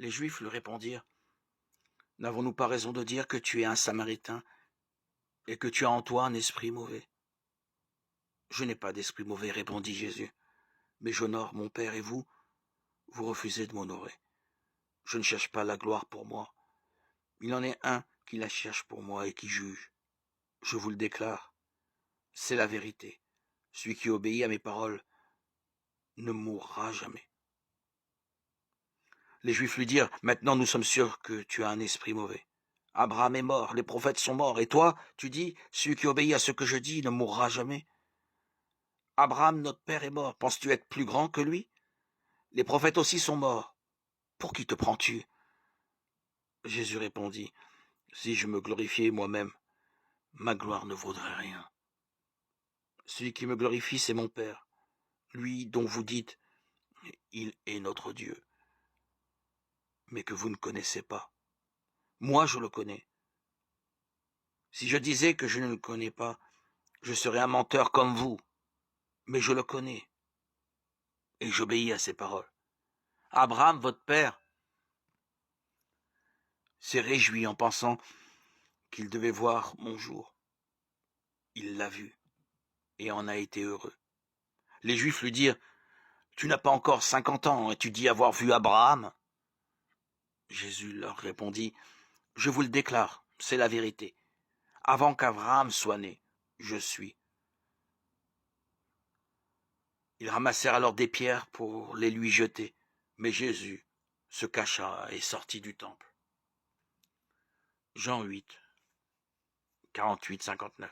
Les Juifs lui répondirent: « N'avons-nous pas raison de dire que tu es un Samaritain et que tu as en toi un esprit mauvais ?» « Je n'ai pas d'esprit mauvais, répondit Jésus, mais j'honore mon Père et vous refusez de m'honorer. Je ne cherche pas la gloire pour moi. Il en est un qui la cherche pour moi et qui juge. Je vous le déclare, c'est la vérité. Celui qui obéit à mes paroles ne mourra jamais. » Les Juifs lui dirent: « Maintenant nous sommes sûrs que tu as un esprit mauvais. Abraham est mort, les prophètes sont morts, et toi, tu dis, celui qui obéit à ce que je dis ne mourra jamais. Abraham, notre père, est mort. Penses-tu être plus grand que lui? Les prophètes aussi sont morts. Pour qui te prends-tu? » Jésus répondit: « Si je me glorifiais moi-même, ma gloire ne vaudrait rien. Celui qui me glorifie, c'est mon Père, lui dont vous dites, il est notre Dieu, mais que vous ne connaissez pas. Moi, je le connais. Si je disais que je ne le connais pas, je serais un menteur comme vous, mais je le connais, et j'obéis à ses paroles. Abraham, votre père, s'est réjoui en pensant qu'il devait voir mon jour. Il l'a vu, et en a été heureux. » Les Juifs lui dirent: « Tu n'as pas encore 50 ans, et tu dis avoir vu Abraham. » Jésus leur répondit: « Je vous le déclare, c'est la vérité. Avant qu'Abraham soit né, je suis. » Ils ramassèrent alors des pierres pour les lui jeter, mais Jésus se cacha et sortit du temple. Jean 8, 48-59.